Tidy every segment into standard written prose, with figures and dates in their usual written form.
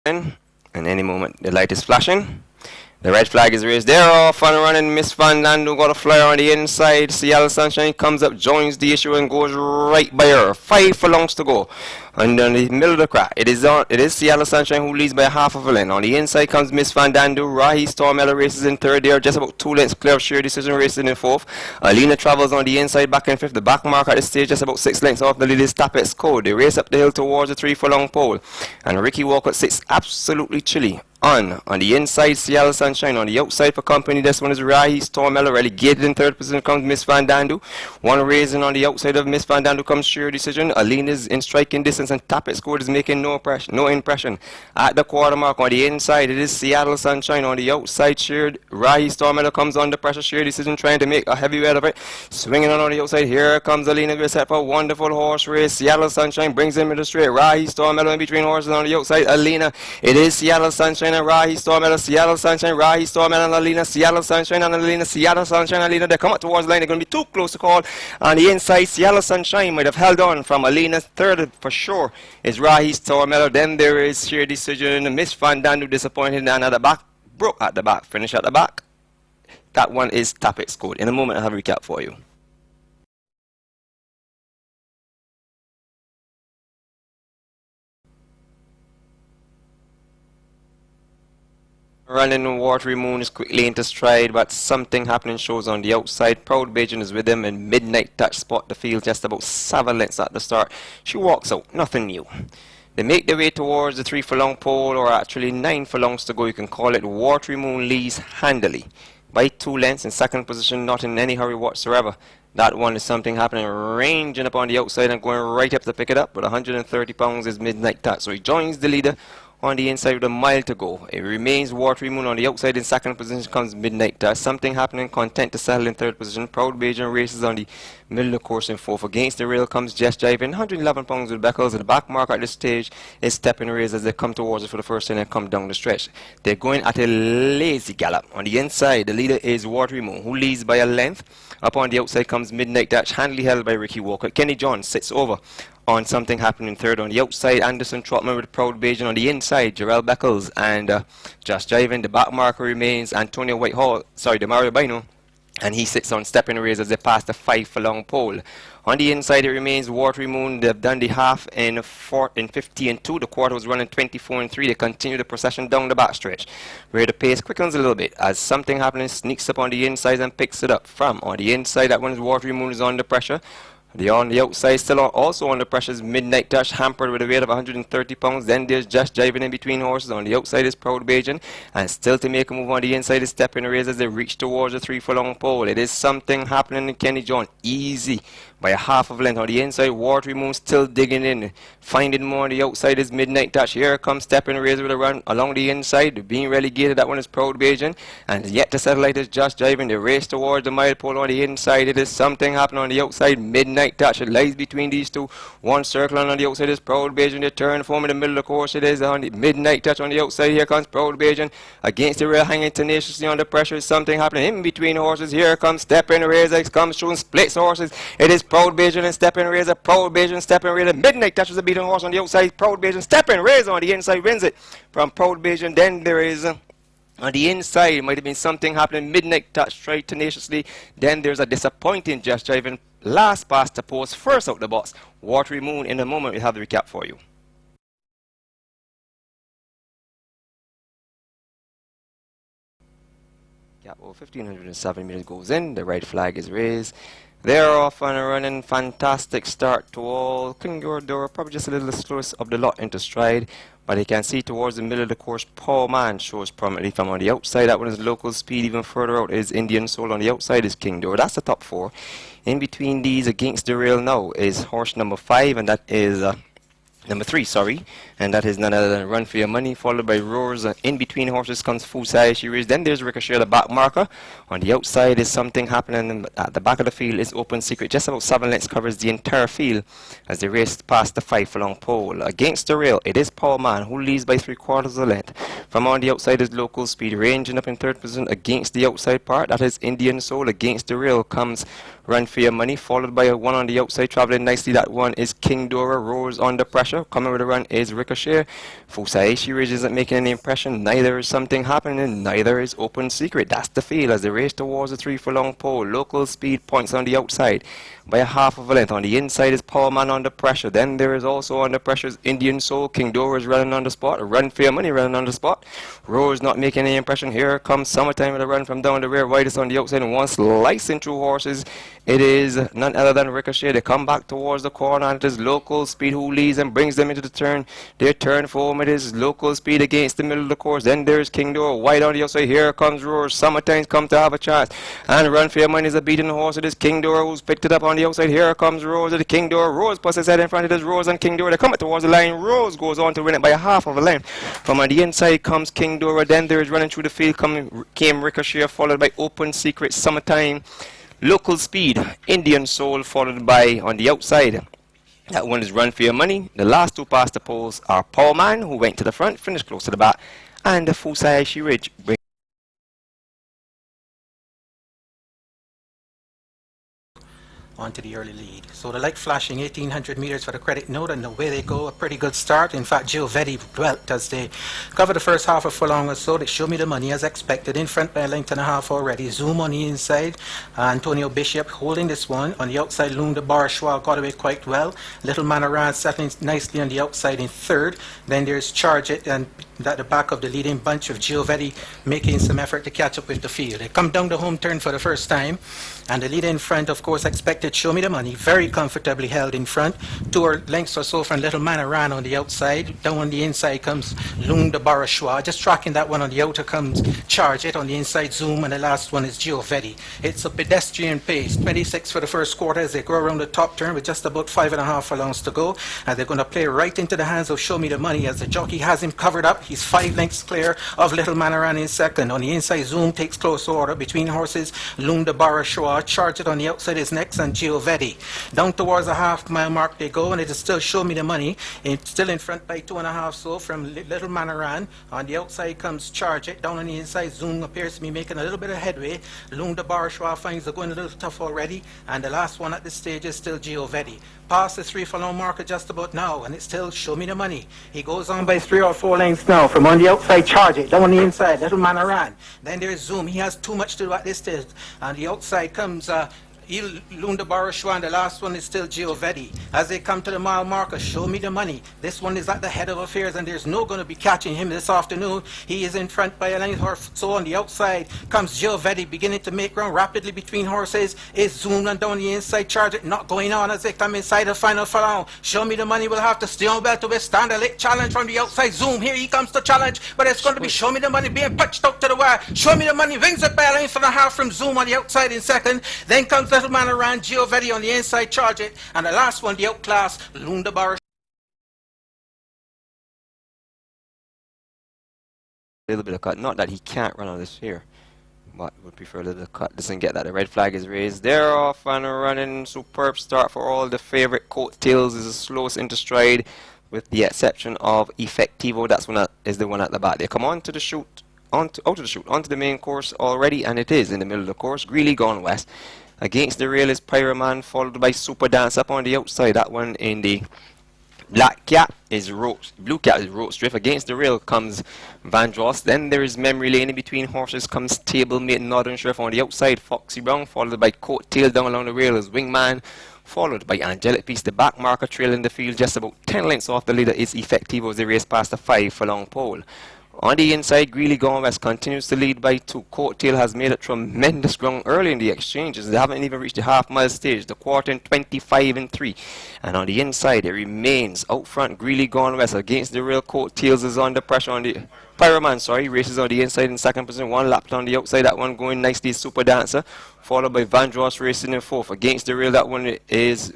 And any moment the light is flashing. The red flag is raised. They're off and running. Miss Van Lando got a flyer on the inside. Seattle Sunshine comes up, joins the issue, and goes right by her. 5 furlongs to go. And in the middle of the crack, it is Seattle Sunshine who leads by half of a length. On the inside comes Miss Van Dandu. Rahi Stormella races in third. They are just about 2 lengths clear of Sheer Decision racing in fourth. Alina travels on the inside back in fifth. The back mark at this stage just about 6 lengths off the lead is Tapet's Code. They race up the hill towards the 3 furlong pole. And Ricky Walker sits absolutely chilly. On the inside, Seattle Sunshine. On the outside for company, this one is Rahi Stormella. Relegated in third position comes Miss Van Dandu. One raising on the outside of Miss Van Dandu comes Sheer Decision. Aline is in striking distance and Tappet Score is making no impression. At the quarter mark on the inside, it is Seattle Sunshine. On the outside, Rahi Stormella comes under pressure. Sheer Decision trying to make a heavyweight of it. Swinging on the outside, here comes Alina Grisette for a wonderful horse race. Seattle Sunshine brings him in the straight. Rahi Stormella in between horses on the outside. Alina, it is Seattle Sunshine and Rahi Stormella, Seattle Sunshine, Rahi Stormella and Alina, Seattle Sunshine and Alina, Seattle Sunshine and Alina. They come up towards the line, they're going to be too close to call. On the inside, Seattle Sunshine might have held on from Alina. Third for sure is Rahi Stormella. Then there is Sheer Decision, Miss Van Dandu disappointed, and at the back, broke at the back, finish at the back. That one is Tapet's Code. In a moment, I'll have a recap for you. Running Watery Moon is quickly into stride, but something happening shows on the outside. Proud Bajan is with him, and Midnight Touch spot the field just about 7 lengths at the start. She walks out, nothing new. They make their way towards the 3 furlong pole, or actually 9 furlongs to go, you can call it. Watery Moon leads handily by 2 lengths in second position, not in any hurry whatsoever. That one is something happening, ranging up on the outside and going right up to pick it up. But 130 pounds is Midnight Touch, so he joins the leader on the inside with a mile to go. It remains Watery Moon on the outside. In second position comes Midnight Touch. Something happening, Content to settle in third position. Proud Bajan races on the middle of the course in fourth. Against the rail comes Just Jiving, 111 pounds with Beckles. The back mark at this stage is Stepping Rays as they come towards it for the first time and come down the stretch. They're going at a lazy gallop. On the inside, the leader is Watery Moon, who leads by a length. Up on the outside comes Midnight Touch, handily held by Ricky Walker. Kenny John sits over on Something Happening third. On the outside, Anderson Trotman with Proud Bajan. On the inside, Jarrell Beckles and Just Jiving. The back marker remains Antonio Whitehall, Demario Bino, and he sits on Stepping Rays as they pass the 5 furlong pole. On the inside, it remains Watery Moon. They've done the half in 50 and 2. The quarter was running 24 and 3. They continue the procession down the backstretch, where the pace quickens a little bit as Something Happening sneaks up on the inside and picks it up from. On the inside, that one is Watery Moon is under pressure. On the outside, still also under pressure, is Midnight Touch, hampered with a weight of 130 pounds. Then there's Just Jiving in between horses. On the outside is Proud Bajan, and still to make a move on the inside is Stepping Rays as they reach towards the 3 furlong pole. It is Something Happening in Kenny John, easy by a half of length. On the inside, Watery Moon still digging in, finding more. On the outside is Midnight Touch. Here comes Stepping Rays with a run along the inside, being relegated. That one is Proud Bajan, and yet to settle like is Just Jiving. They race towards the mile pole. On the inside, it is Something Happening. On the outside, Midnight Touch. It lies between these two. One circle, and on the outside is Proud Bajan. They turn for him in the middle of the course. It is on the Midnight Touch. On the outside, here comes Proud Bajan against the rail, hanging tenaciously under pressure. Is Something Happening in between horses. Here comes Stepping Rays. It comes showing splits horses. It is Proud Bajan and Stepping Rays. Proud Bajan, Stepping Rays. Midnight Touch is a beating horse on the outside. Proud Bajan, Stepping Rays on the inside wins it from Proud Bajan. Then there is on the inside, might have been Something Happening. Midnight Touch tried tenaciously. Then there's a disappointing Just Jiving. Last past the post, first out the box. Watery Moon. In a moment, we'll have the recap for you. Gap over 1507 meters goes in. The red flag is raised. They're off and running. Fantastic start to all. Kingor probably just a little slowest of the lot into stride. But you can see towards the middle of the course, Paul Man shows prominently from on the outside. That one is Local Speed. Even further out is Indian Soul. On the outside is King Door. That's the top 4. In between these, against the rail now, is horse number 5, and that is number 3, sorry, and that is none other than Run For Your Money, followed by Roars. In between horses comes Full Size She Race. Then there's Ricochet, the back marker. On the outside is Something Happening. At the back of the field is Open Secret. Just about 7 lengths covers the entire field as they race past the 5 furlong pole. Against the rail, it is Paul Man, who leads by 3/4 of the length. From on the outside is Local Speed, ranging up in third position. Against the outside part, that is Indian Soul. Against the rail comes Run For Your Money, followed by a one on the outside traveling nicely. That one is King Dora. Roars under pressure. pressure. Coming with a run is Ricochet. Fusaeshi Ridge isn't making any impression. Neither is Something Happening. Neither is Open Secret. That's the field as they race towards the 3 furlong pole. Local Speed points on the outside by a half of a length. On the inside is Powerman under pressure. Then there is also under pressure Indian Soul. King Dora is running on the spot. Run Fair Money running on the spot. Rose not making any impression. Here comes Summertime with a run from down the rear. Widest on the outside and one slicing through horses. It is none other than Ricochet. They come back towards the corner and it is Local Speed who leads and brings them into the turn. Their turn for home, it is Local Speed against the middle of the course. Then there's King Dora wide on the outside. Here comes Rose. Summertime's come to have a chance. And Run Fair Money is a beating horse. It is King Dora who's picked it up on the outside. Here comes Rose. It is King Dora. Rose puts his head in front. It is Rose and King Dora. They come towards the line. Rose goes on to win it by a half of a length. From on the inside comes King Dora. Then there is running through the field came Ricochet, followed by Open Secret, Summertime, Local Speed, Indian Soul, followed by on the outside. That one is Run For Your Money. The last two past the poles are Powerman, who went to the front, finished close to the back, and the Fusaeshi Ridge. Onto the early lead. So the light flashing 1800 meters for the credit note, and away they go. A pretty good start. In fact, Giovetti dwelt as they cover the first half a furlong or so. They show me the money as expected. In front by a length and a half already. Zoom on the inside. Antonio Bishop holding this one. On the outside, Loom de Barchois got away quite well. Little Manaran settling nicely on the outside in third. Then there's Charge It, and at the back of the leading bunch of Giovetti making some effort to catch up with the field. They come down the home turn for the first time. And the leader in front, of course, expected Show Me the Money, very comfortably held in front. 2 lengths or so from Little Manaran on the outside. Down on the inside comes Loom de Barchois. Just tracking that one on the outer comes Charge It. On the inside, Zoom, and the last one is Giovetti. It's a pedestrian pace, 26 for the first quarter as they go around the top turn with just about 5.5 furlongs to go. And they're going to play right into the hands of Show Me the Money as the jockey has him covered up. He's 5 lengths clear of Little Manaran in second. On the inside, Zoom takes close order between horses. Loom de Barchois. Charge It on the outside is next, and Giovetti. Down towards the half-mile mark they go, and it is still Show Me the Money. It's still in front by 2.5 so from Little Manaran. On the outside comes Charge It. Down on the inside, Zoom appears to be making a little bit of headway. Loom de Barchois finds they're going a little tough already, and the last one at this stage is still Giovetti. Past the 3 furlong marker just about now, and it's still Show Me the Money. He goes on by 3 or 4 lengths now. From on the outside, Charge It. Down on the inside, Little Manaran. Then there's Zoom. He has too much to do at this stage. On the outside comes Loom de Barchois, and the last one is still Giovetti. As they come to the mile marker, Show Me the Money. This one is at the head of affairs, and there's no going to be catching him this afternoon. He is in front by a length or so. On the outside comes Giovetti, beginning to make ground rapidly between horses. Is Zoom, and down the inside, Charge It not going on as they come inside the final furlong. Show Me the Money will have to stay on well to withstand a late challenge from the outside. Zoom, here he comes to challenge, but it's going to be Show Me the Money being punched out to the wire. Show Me the Money wins it by a length and a half from Zoom on the outside in second. Then comes Little Manaran, Giovetti on the inside, Charge It, and the last one, the outclass, Loom de Barchois. A little bit of cut. Not that he can't run on this here, but would prefer a little bit of cut. Doesn't get that. The red flag is raised. They're off and running. Superb start for all the favorite. Coattails is the slowest into stride, with the exception of Effectivo. That's one that is the one at the back. They come on to the chute, out of the chute, onto the main course already, and it is in the middle of the course. Greeley gone west. Against the rail is Pyroman, followed by Super Dance up on the outside. That one in the black cap is blue cap is Road Drift. Against the rail comes Vandross. Then there is Memory Lane. In between horses comes Stablemate, Northern Sheriff on the outside. Foxy Brown, followed by Coattail. Down along the rail is Wingman, followed by Angelic Peace. The back marker trail in the field just about 10 lengths off the leader is Effectivo as they race past the 5 furlong pole. On the inside, Greeley Gone West continues to lead by 2. Coattail has made a tremendous ground early in the exchanges. They haven't even reached the half-mile stage. The quarter in 25-3. And on the inside, it remains out front. Greeley Gone West against the rail. Coattails is under pressure on the Pyroman, races on the inside in second position. 1 lap on the outside. That one going nicely is Super Dancer, followed by Vandross racing in fourth. Against the rail, that one is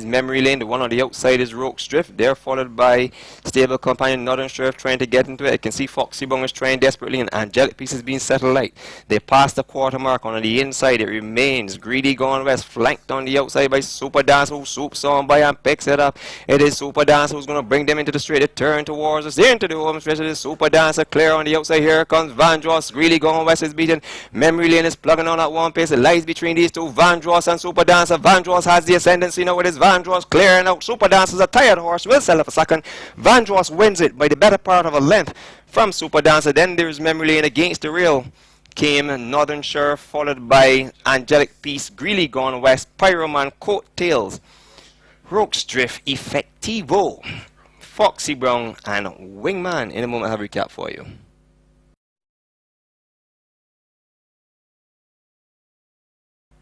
Memory Lane. The one on the outside is Roke's Drift. They're followed by Stable Companion, Northern Sheriff trying to get into it. I can see Foxy Bung is trying desperately, and Angelic Peace is being settled light. They pass the quarter mark. On the inside, it remains Greedy Gone West, flanked on the outside by Super Dance, who swoops on by and picks it up. It is Super Dance who's going to bring them into the straight. They turn towards us, into the home stretch. It is Super Dancer clear on the outside. Here comes Vandross. Greedy Gone West is beaten. Memory Lane is plugging on at one pace. It lies between these two, Vandross and Super Dancer. Vandross has the ascendancy now. It is is Vandross clearing out. Super Dancer's a tired horse, will sell it for second. Vandross wins it by the better part of a length from Super Dancer. Then there's Memory Lane against the rail. Came Northern Sheriff, followed by Angelic Peace, Greeley Gone West, Pyroman, Coattails, Rogue's Drift, Effectivo, Foxy Brown, and Wingman. In a moment, I have a recap for you.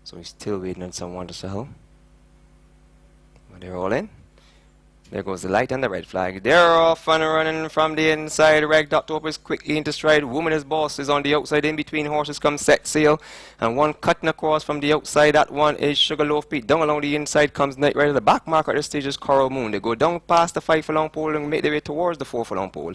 So we're still waiting on someone to sell. But they're all in. There goes the light and the red flag. They're off and running from the inside. Reg October is quickly into stride. Woman is Boss is on the outside. In between horses comes Set Sail. And one cutting across from the outside. That one is Sugarloaf Pete. Down along the inside comes Night Rider. The back marker at this stage is Coral Moon. They go down past the 5 furlong pole and make their way towards the 4 furlong pole.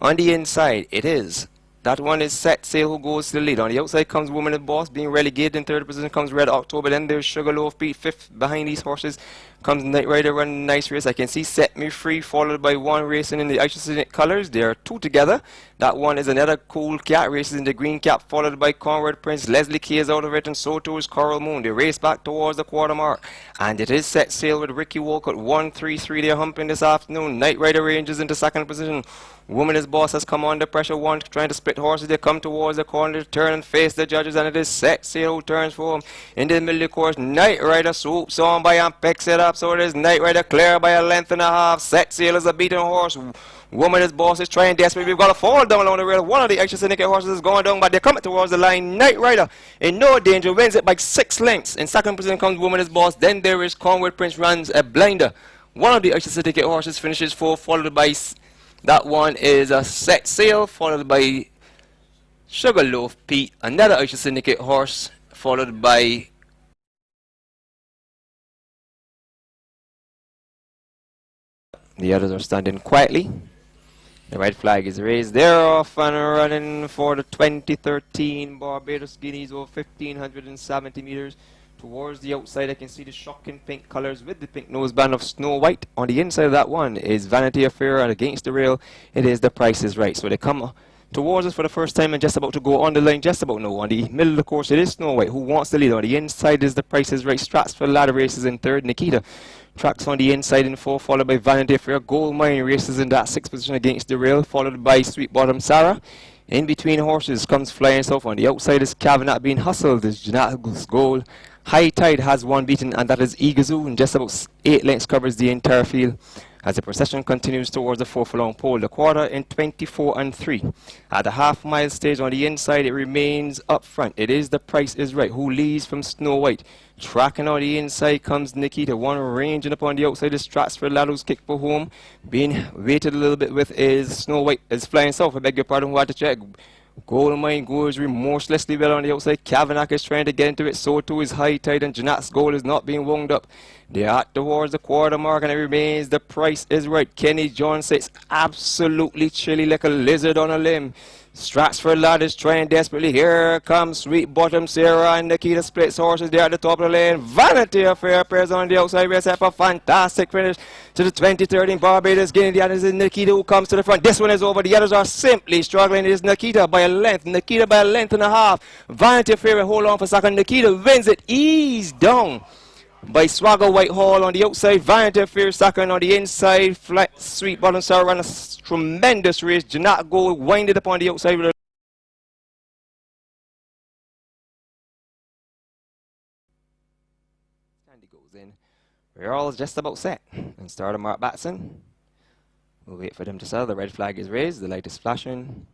On the inside, it is. That one is Set Sail who goes to the lead. On the outside comes Woman is Boss being relegated. In third position comes Red October. Then there's Sugarloaf Pete. Fifth behind these horses comes Night Rider running a nice race. I can see Set Me Free followed by one racing in the isocyanate colours. There are two together. That one is another Cool Cat races in the green cap followed by Conrad Prince. Leslie Kay is out of it and so too is Coral Moon. They race back towards the quarter mark. And it is Set Sail with Ricky Walcott 1-3-3. They're humping this afternoon. Night Rider ranges into second position. Woman is Boss has come under pressure. One trying to split horses. They come towards the corner to turn and face the judges. And it is Set Sail who turns for him. In the middle of the course, Night Rider swoops on by and picks it up. So it is Night Rider clear by a length and a half. Set Sail is a beaten horse. Woman is Boss is trying desperately. We've got to fall down along the rail. One of the extra syndicate horses is going down, but they're coming towards the line. Night Rider in no danger wins it by 6 lengths. In second position comes Woman is Boss. Then there is Conrad Prince runs a blinder. One of the extra syndicate horses finishes 4, followed by that one is a Set Sail, followed by Sugarloaf Pete. Another extra syndicate horse, followed by the others are standing quietly. The red flag is raised. They're off and running for the 2013 Barbados Guineas over 1,570 meters. Towards the outside, I can see the shocking pink colors with the pink noseband of Snow White. On the inside of that one is Vanity Affair, and against the rail, it is The Price is Right. So they come towards us for the first time and just about to go on the line, just about no. On the middle of the course, it is Snow White who wants the lead. On the inside is The Price is Right. Stratford Ladder races in third. Nikita tracks on the inside in 4, followed by Vanity Affair. Gold Mine races in that 6th position against the rail, followed by Sweet Bottom Sarah. In between horses comes Flying South. On the outside is Cavanagh being hustled. Is Janat's Goal. High Tide has one beaten, and that is Igazoo, and just about 8 lengths covers the entire field. As the procession continues towards the 4 furlong pole, the quarter in 24-3. At the half-mile stage on the inside, it remains up front. It is The Price is Right who leads from Snow White. Tracking on the inside comes Nikita. One ranging upon the outside is Stratford Laddow's Kick for Home. Being weighted a little bit with is Snow White, is Flying South. I beg your pardon, who had to check. Gold Mine goes remorselessly well on the outside. Kavanagh is trying to get into it. So too is High Tide, and Janat's Goal is not being wound up. They are towards the quarter mark, and it remains The Price is Right. Kenny John sits absolutely chilly like a lizard on a limb. Stratford Lad is trying desperately. Here comes Sweet Bottom Sarah and Nikita splits horses there at the top of the lane. Vanity Affair appears on the outside. We have a fantastic finish to the 2013 Barbados Guinea. The others is Nikita who comes to the front. This one is over. The others are simply struggling. It is Nikita by a length. Nikita by a length and a half. Vanity Affair will hold on for a second. Nikita wins it. Ease down by Swagger Whitehall on the outside. Vanity Affair second on the inside. Sweet Bottom Sarah ran a tremendous race. Janat Gold winded up on the outside with a Candy goes in. We're all just about set. And starter Mark Batson. We'll wait for them to sell. The red flag is raised. The light is flashing.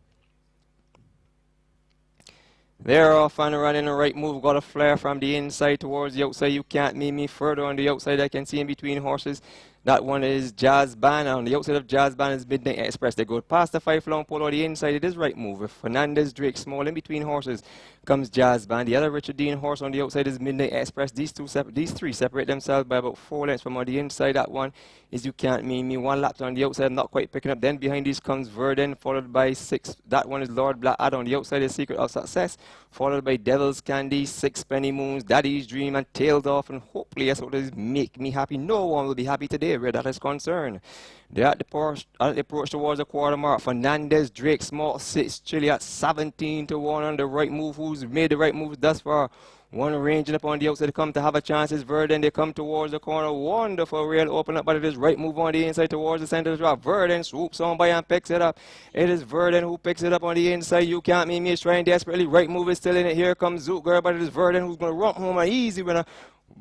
They're off and running a right move. Got a flare from the inside towards the outside. You can't meet me further on the outside. I can see in between horses. That one is Jazz Band. On the outside of Jazz Band is Midnight Express. They go past the 5 furlong pole on the inside. It is right move. With Fernandez, Drake, Small. In between horses comes Jazz Band. The other Richard Dean horse on the outside is Midnight Express. These three separate themselves by about 4 lengths from on the inside. That one is You Can't Mean Me. One lap on the outside, not quite picking up. Then behind these comes Verdun, followed by 6. That one is Lord Blackadder. On the outside is Secret of Success, followed by Devil's Candy, 6 Penny Moons, Daddy's Dream, and Tailed Off. And hopefully that's what does make me happy. No one will be happy today where that is concerned. They're at the approach towards the quarter mark. Fernandez, Drake, Small sits chilly at 17-1 on the right move. Who's made the right moves thus far? One ranging up on the outside, they come to have a chance. It's Verdon. They come towards the corner. Wonderful rail open up, but it is right move on the inside towards the center of the drop. Verdon swoops on by and picks it up. It is Verdon who picks it up on the inside. You can't meet me. It's trying desperately. Right move is still in it. Here comes Zoot Girl, but it is Verdon who's going to run home an easy winner.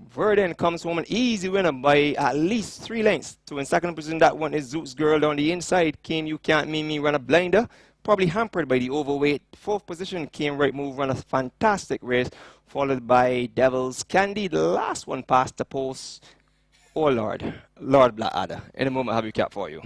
Verdon comes home an easy winner by at least 3 lengths. So in second position, that one is Zoot's Girl on the inside. Came You Can't Meet Me, run a blinder. Probably hampered by the overweight. Fourth position came Right Move, run a fantastic race. Followed by Devil's Candy. The last one past the post. Oh Lord. Lord Blackadder. In a moment, I'll have your cap for you.